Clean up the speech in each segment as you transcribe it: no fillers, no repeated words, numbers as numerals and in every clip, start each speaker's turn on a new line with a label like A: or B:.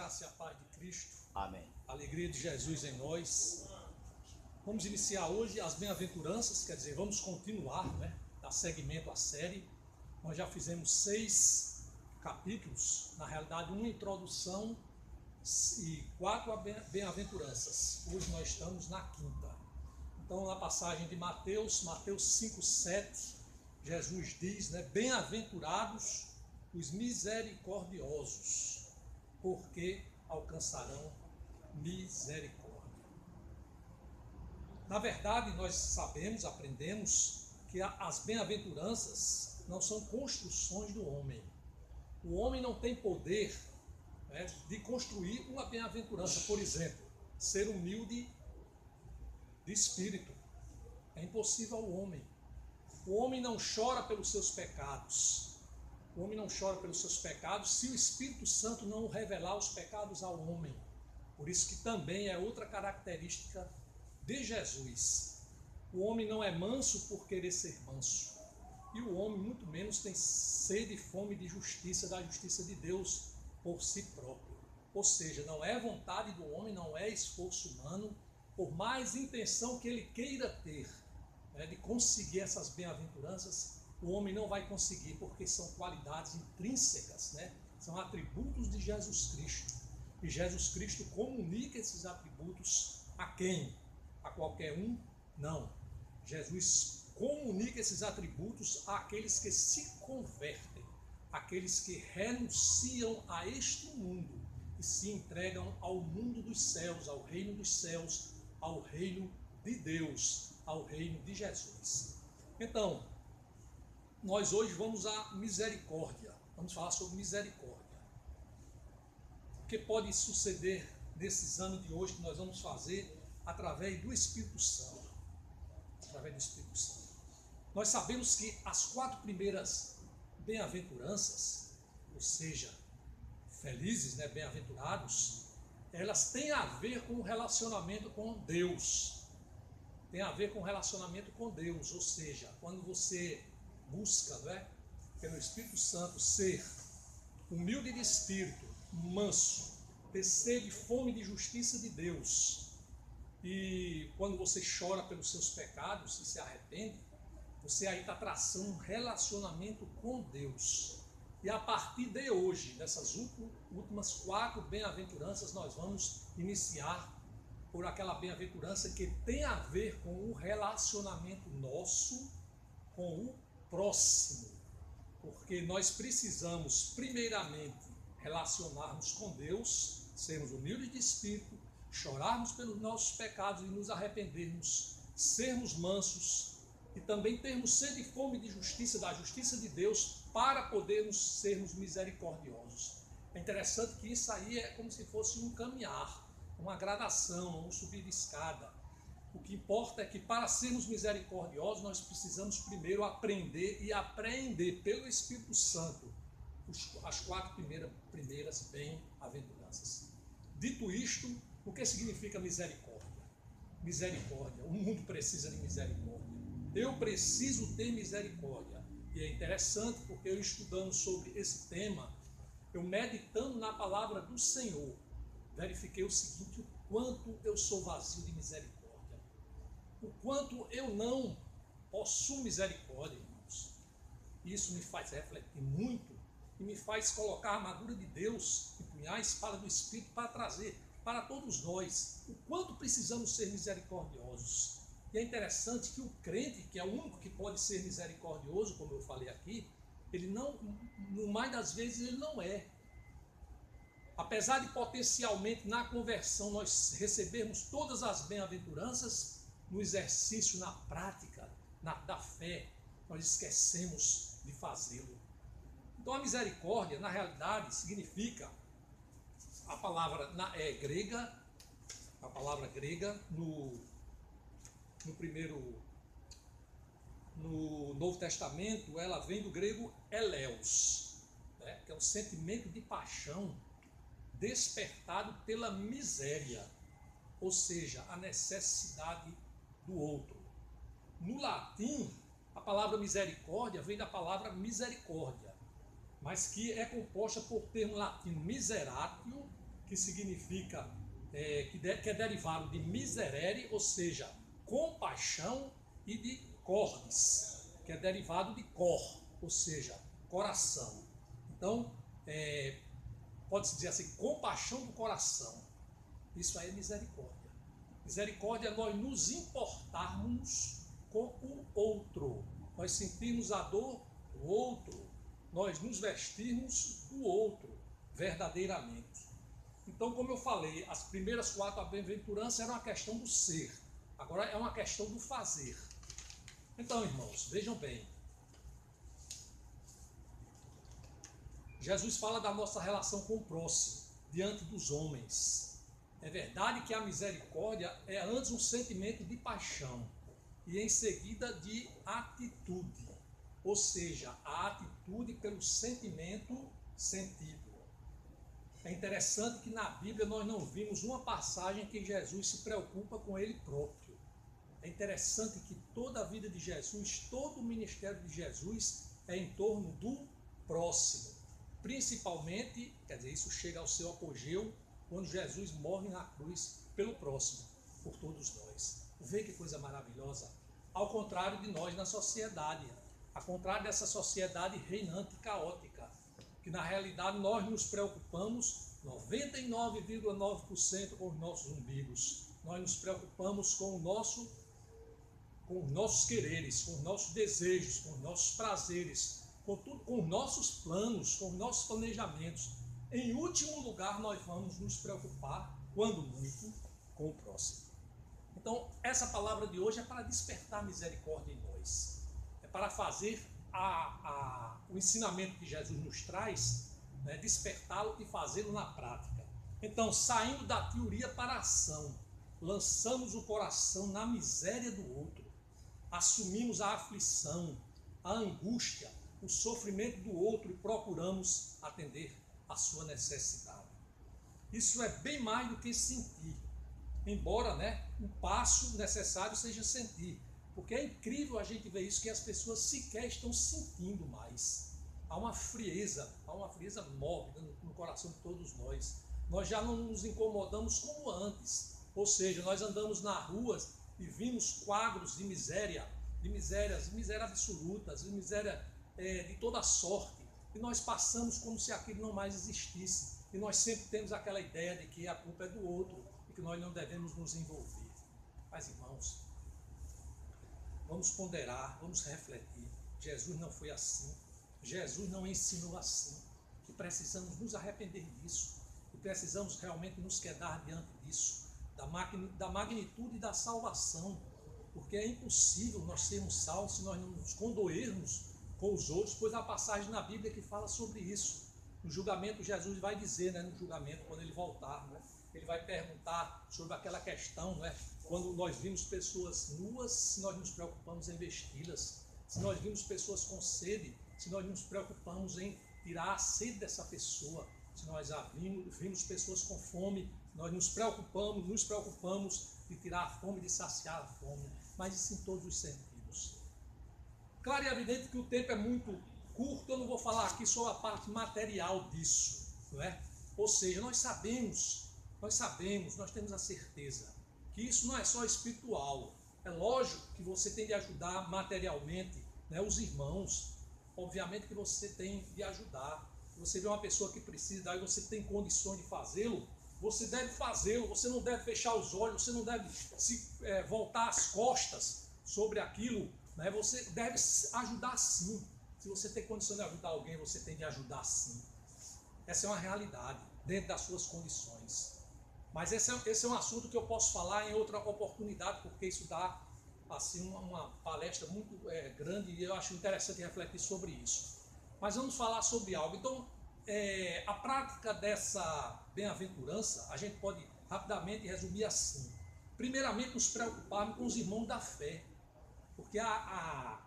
A: graça e a paz de Cristo.
B: Amém.
A: A alegria de Jesus em nós. Vamos iniciar hoje as bem-aventuranças, quer dizer, vamos continuar, dar seguimento à série. Nós já fizemos 6 capítulos, na realidade uma introdução e 4 bem-aventuranças. Hoje nós estamos na 5ª. Então, na passagem de Mateus 5:7, Jesus diz, bem-aventurados os misericordiosos, porque alcançarão misericórdia. Na verdade, nós sabemos, aprendemos que as bem-aventuranças não são construções do homem. O homem não tem poder de construir uma bem-aventurança. Por exemplo, ser humilde de espírito. É impossível ao homem. O homem não chora pelos seus pecados. O homem não chora pelos seus pecados se o Espírito Santo não revelar os pecados ao homem. Por isso que também é outra característica de Jesus. O homem não é manso por querer ser manso. E o homem muito menos tem sede e fome de justiça, da justiça de Deus por si próprio. Ou seja, não é vontade do homem, não é esforço humano, por mais intenção que ele queira ter de conseguir essas bem-aventuranças, o homem não vai conseguir, porque são qualidades intrínsecas, são atributos de Jesus Cristo. E Jesus Cristo comunica esses atributos a quem? A qualquer um? Não. Jesus comunica esses atributos àqueles que se convertem, àqueles que renunciam a este mundo e se entregam ao mundo dos céus, ao reino dos céus, ao reino de Deus, ao reino de Jesus. Então, nós hoje vamos à misericórdia. Vamos falar sobre misericórdia. O que pode suceder nesse exame de hoje que nós vamos fazer através do Espírito Santo. Através do Espírito Santo. Nós sabemos que as 4 primeiras bem-aventuranças, ou seja, felizes, bem-aventurados, elas têm a ver com o relacionamento com Deus. Tem a ver com o relacionamento com Deus, ou seja, quando você busca, pelo Espírito Santo, ser humilde de espírito, manso, ter sede e fome de justiça de Deus, e quando você chora pelos seus pecados e se arrepende, você aí está traçando um relacionamento com Deus. E a partir de hoje, dessas últimas 4 bem-aventuranças, nós vamos iniciar por aquela bem-aventurança que tem a ver com o relacionamento nosso com o próximo. Porque nós precisamos, primeiramente, relacionarmos com Deus, sermos humildes de espírito, chorarmos pelos nossos pecados e nos arrependermos, sermos mansos e também termos sede e fome de justiça, da justiça de Deus, para podermos sermos misericordiosos. É interessante que isso aí é como se fosse um caminhar, uma gradação, um subir de escada. O que importa é que para sermos misericordiosos, nós precisamos primeiro aprender e apreender pelo Espírito Santo as 4 primeiras bem-aventuranças. Dito isto, o que significa misericórdia? Misericórdia, o mundo precisa de misericórdia. Eu preciso ter misericórdia. E é interessante porque eu estudando sobre esse tema, eu meditando na palavra do Senhor, verifiquei o seguinte: o quanto eu sou vazio de misericórdia, o quanto eu não possuo misericórdia, irmãos. Isso me faz refletir muito e me faz colocar a armadura de Deus e punhar a espada do Espírito para trazer para todos nós o quanto precisamos ser misericordiosos. E é interessante que o crente, que é o único que pode ser misericordioso, como eu falei aqui, ele não, no mais das vezes, ele não é. Apesar de potencialmente na conversão nós recebermos todas as bem-aventuranças, no exercício, na prática da fé, nós esquecemos de fazê-lo. Então a misericórdia, na realidade, significa, a palavra grega no Novo Testamento, ela vem do grego eleus, que é um sentimento de paixão despertado pela miséria, ou seja, a necessidade do outro. No latim, a palavra misericórdia vem da palavra misericórdia, mas que é composta por termo latino miseratio que significa, que é derivado de miserere, ou seja, compaixão, e de cordis, que é derivado de cor, ou seja, coração. Então, pode-se dizer assim, compaixão do coração. Isso aí é misericórdia. Misericórdia é nós nos importarmos com o outro, nós sentirmos a dor do outro, nós nos vestirmos do outro, verdadeiramente. Então, como eu falei, as primeiras 4 bem-aventuranças eram uma questão do ser, agora é uma questão do fazer. Então, irmãos, vejam bem, Jesus fala da nossa relação com o próximo, diante dos homens. É verdade que a misericórdia é antes um sentimento de paixão e em seguida de atitude, ou seja, a atitude pelo sentimento sentido. É interessante que na Bíblia nós não vimos uma passagem que Jesus se preocupa com ele próprio. É interessante que toda a vida de Jesus, todo o ministério de Jesus é em torno do próximo. Principalmente, quer dizer, isso chega ao seu apogeu quando Jesus morre na cruz pelo próximo, por todos nós. Vê que coisa maravilhosa. Ao contrário de nós na sociedade, ao contrário dessa sociedade reinante e caótica, que na realidade nós nos preocupamos 99,9% com os nossos umbigos. Nós nos preocupamos com os nossos quereres, com os nossos desejos, com os nossos prazeres, com os nossos planos, com os nossos planejamentos. Em último lugar, nós vamos nos preocupar, quando muito, com o próximo. Então, essa palavra de hoje é para despertar misericórdia em nós. É para fazer o ensinamento que Jesus nos traz, né, despertá-lo e fazê-lo na prática. Então, saindo da teoria para a ação, lançamos o coração na miséria do outro, assumimos a aflição, a angústia, o sofrimento do outro e procuramos atender a sua necessidade. Isso é bem mais do que sentir, embora, um passo necessário seja sentir, porque é incrível a gente ver isso, que as pessoas sequer estão sentindo mais. Há uma frieza mórbida no coração de todos nós. Nós já não nos incomodamos como antes, ou seja, nós andamos na rua e vimos quadros de miséria absolutas, de miséria de toda sorte, e nós passamos como se aquilo não mais existisse, e nós sempre temos aquela ideia de que a culpa é do outro e que nós não devemos nos envolver. Mas, irmãos, vamos ponderar, vamos refletir. Jesus não foi assim, Jesus não ensinou assim, e precisamos nos arrepender disso, e precisamos realmente nos quedar diante disso, da magnitude da salvação, porque é impossível nós sermos salvos se nós não nos condoermos com os outros, pois há passagem na Bíblia que fala sobre isso. No julgamento, Jesus vai dizer, no julgamento, quando ele voltar, ele vai perguntar sobre aquela questão, quando nós vimos pessoas nuas, se nós nos preocupamos em vesti-las, se nós vimos pessoas com sede, se nós nos preocupamos em tirar a sede dessa pessoa, se nós vimos pessoas com fome, nós nos preocupamos de tirar a fome, de saciar a fome, mas isso em todos os sentidos. Claro e evidente que o tempo é muito curto, eu não vou falar aqui sobre a parte material disso, Ou seja, nós sabemos, nós temos a certeza que isso não é só espiritual. É lógico que você tem de ajudar materialmente, os irmãos, obviamente que você tem de ajudar. Você vê uma pessoa que precisa e você tem condições de fazê-lo, você deve fazê-lo, você não deve fechar os olhos, você não deve voltar as costas sobre aquilo, Você deve ajudar sim. Se você tem condição de ajudar alguém, você tem de ajudar sim. Essa é uma realidade, dentro das suas condições. Mas esse é um assunto que eu posso falar em outra oportunidade, porque isso dá assim, uma palestra muito grande e eu acho interessante refletir sobre isso. Mas vamos falar sobre algo. Então, a prática dessa bem-aventurança, a gente pode rapidamente resumir assim. Primeiramente, nos preocuparmos com os irmãos da fé, porque a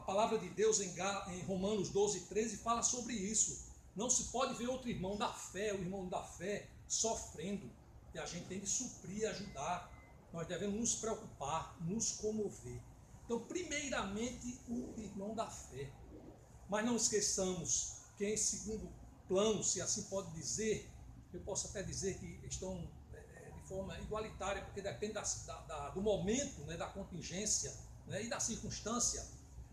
A: palavra de Deus em Romanos 12:13 fala sobre isso. Não se pode ver outro irmão da fé, o irmão da fé, sofrendo, e a gente tem de suprir e ajudar. Nós devemos nos preocupar, nos comover. Então, primeiramente, o irmão da fé. Mas não esqueçamos que em 2 planos, se assim pode dizer, eu posso até dizer que estão de forma igualitária, porque depende do momento, né, da contingência, né, e da circunstância.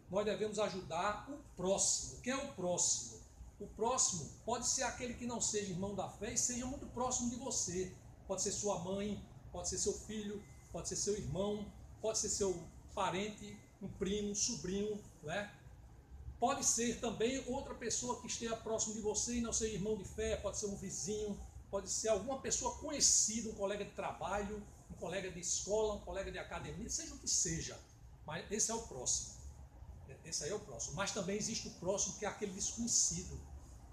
A: Nós devemos ajudar o próximo. Quem é o próximo? O próximo pode ser aquele que não seja irmão da fé e seja muito próximo de você. Pode ser sua mãe, pode ser seu filho, pode ser seu irmão, pode ser seu parente, um primo, um sobrinho, né? Pode ser também outra pessoa que esteja próximo de você e não seja irmão de fé, pode ser um vizinho, pode ser alguma pessoa conhecida, um colega de trabalho, um colega de escola, um colega de academia, seja o que seja. Mas esse é o próximo. Esse aí é o próximo. Mas também existe o próximo, que é aquele desconhecido,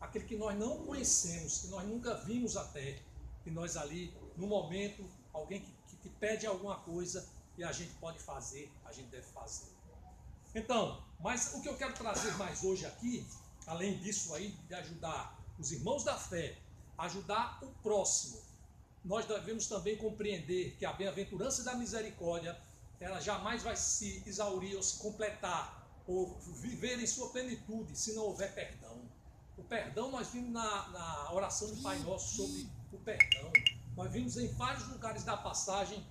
A: aquele que nós não conhecemos, que nós nunca vimos até, que nós ali, no momento, alguém que te pede alguma coisa e a gente pode fazer, a gente deve fazer. Então, mas o que eu quero trazer mais hoje aqui, além disso aí, de ajudar os irmãos da fé, ajudar o próximo, nós devemos também compreender que a bem-aventurança da misericórdia, ela jamais vai se exaurir ou se completar, ou viver em sua plenitude, se não houver perdão. O perdão, nós vimos na oração do Pai Nosso sobre o perdão. Nós vimos em vários lugares da passagem,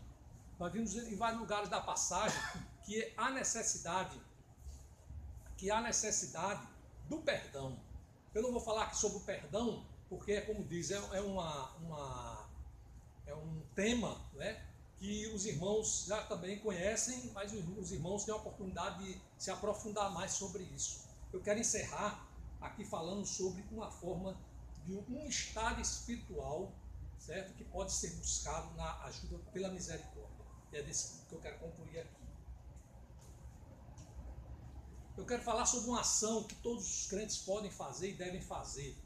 A: que há necessidade do perdão. Eu não vou falar aqui sobre o perdão, porque é como diz, é um tema, né, que os irmãos já também conhecem, mas os irmãos têm a oportunidade de se aprofundar mais sobre isso. Eu quero encerrar aqui falando sobre uma forma de um estado espiritual, certo, que pode ser buscado na ajuda pela misericórdia. E é desse que eu quero concluir aqui. Eu quero falar sobre uma ação que todos os crentes podem fazer e devem fazer,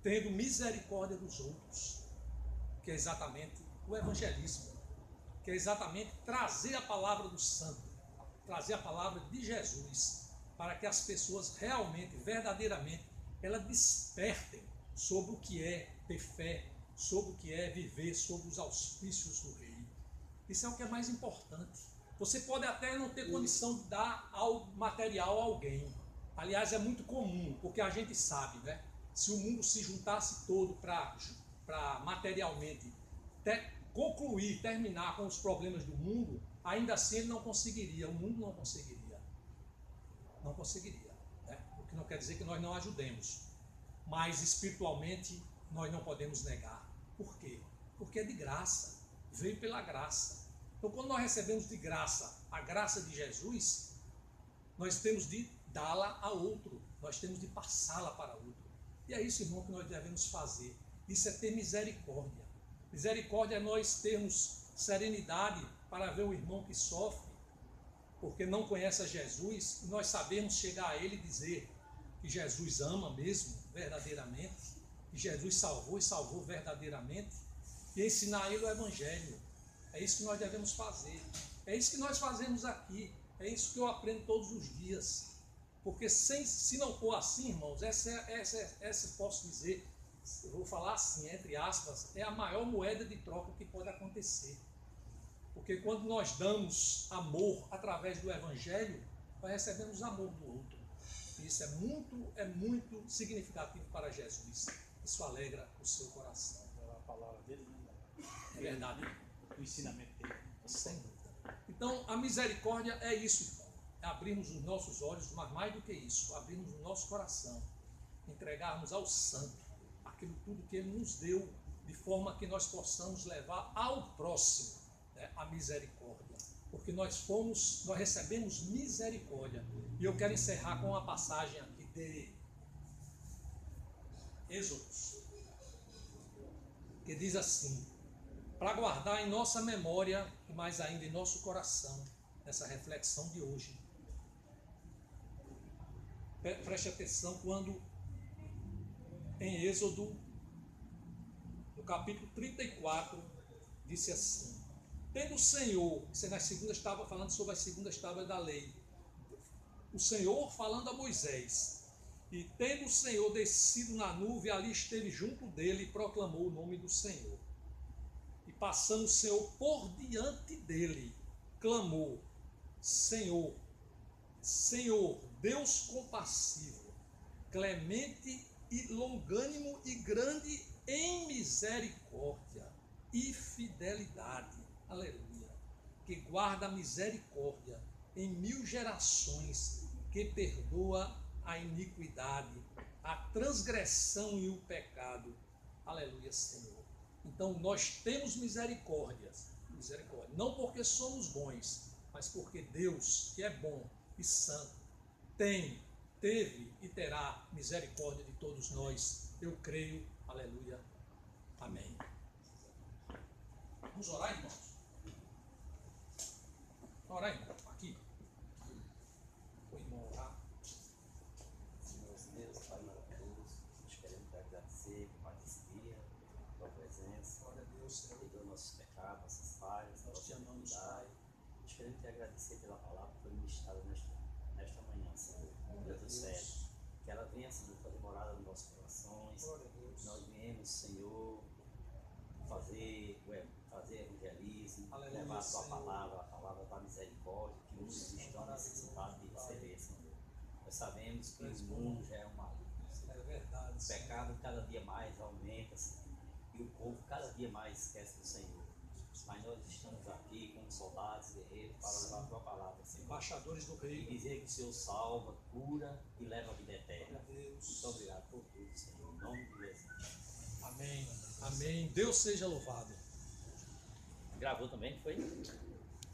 A: tendo misericórdia dos outros, que é exatamente o evangelismo, que é exatamente trazer a palavra do santo, trazer a palavra de Jesus, para que as pessoas realmente, verdadeiramente, elas despertem sobre o que é ter fé, sobre o que é viver sob os auspícios do Rei. Isso é o que é mais importante. Você pode até não ter condição de dar material a alguém. Aliás, é muito comum, porque a gente sabe, né? Se o mundo se juntasse todo para materialmente concluir, terminar com os problemas do mundo, ainda assim ele não conseguiria, o mundo não conseguiria. Não conseguiria. Né? O que não quer dizer que nós não ajudemos. Mas espiritualmente nós não podemos negar. Por quê? Porque é de graça. Veio pela graça. Então, quando nós recebemos de graça a graça de Jesus, nós temos de dá-la a outro, nós temos de passá-la para outro. E é isso, irmão, que nós devemos fazer. Isso é ter misericórdia. Misericórdia é nós termos serenidade para ver o irmão que sofre, porque não conhece a Jesus, e nós sabemos chegar a ele e dizer que Jesus ama mesmo, verdadeiramente, que Jesus salvou e salvou verdadeiramente, e ensinar a ele o Evangelho. É isso que nós devemos fazer. É isso que nós fazemos aqui. É isso que eu aprendo todos os dias. Porque se não for assim, irmãos, essa posso dizer, eu vou falar assim, entre aspas, é a maior moeda de troca que pode acontecer. Porque quando nós damos amor através do Evangelho, nós recebemos amor do outro. E isso é muito significativo para Jesus. Isso alegra o seu coração.
B: A palavra dele, né?
A: É verdade.
B: O ensinamento dele.
A: Sem dúvida. Então, a misericórdia é isso, irmão. É abrirmos os nossos olhos, mas mais do que isso, abrirmos o nosso coração, entregarmos ao Santo aquilo tudo que Ele nos deu, de forma que nós possamos levar ao próximo, né, a misericórdia. Porque nós recebemos misericórdia. E eu quero encerrar com uma passagem aqui de Êxodo, que diz assim: para guardar em nossa memória e mais ainda em nosso coração, nessa reflexão de hoje. Preste atenção quando em Êxodo, no capítulo 34, disse assim: tendo o Senhor, isso é nas segundas tábuas, falando sobre as segundas tábuas da lei, o Senhor falando a Moisés, e tendo o Senhor descido na nuvem, ali esteve junto dele e proclamou o nome do Senhor. E passando o Senhor por diante dele, clamou: Senhor, Senhor, Deus compassivo, clemente e longânimo e grande em misericórdia e fidelidade. Aleluia. Que guarda a misericórdia em 1000 gerações, que perdoa a iniquidade, a transgressão e o pecado. Aleluia, Senhor. Então nós temos misericórdia, não porque somos bons, mas porque Deus, que é bom e santo, teve e terá misericórdia de todos nós. Eu creio. Aleluia. Amém. Vamos orar, irmãos? Orar, irmão. Aqui. O irmão orar.
C: Senhor Deus, Pai maravilhoso, nós queremos te agradecer por mais esse dia, por tua presença.
A: Glória a Deus, Senhor.
C: Perdoa nossos pecados, nossas falhas,
A: Nós te amamos, Pai.
C: Nós queremos te agradecer pela palavra que foi ministrada nesta manhã, Senhor. Deus do céu. Que ela venha, Senhor, fazer morada nos nossos corações.
A: Glória a Deus.
C: Nós viemos, Senhor, fazer evangelismo,
A: Aleluia,
C: levar a tua
A: Senhor.
C: palavra, a palavra da misericórdia, que muitos estão necessitados de receber, Senhor. Nós sabemos que o mundo já é um maligno, Senhor.
A: É verdade,
C: O
A: Senhor.
C: pecado cada dia mais aumenta, Senhor, e o povo cada dia mais esquece do Senhor. Mas nós estamos aqui como soldados, guerreiros, para levar a tua palavra, Senhor.
A: Embaixadores do
C: E
A: reino.
C: dizer que o Senhor salva, cura e leva a vida
A: Glória
C: eterna.
A: a Deus.
C: Muito obrigado por tudo, Senhor. Em nome de Jesus.
A: Amém. Amém. Deus seja louvado.
C: Gravou também, foi?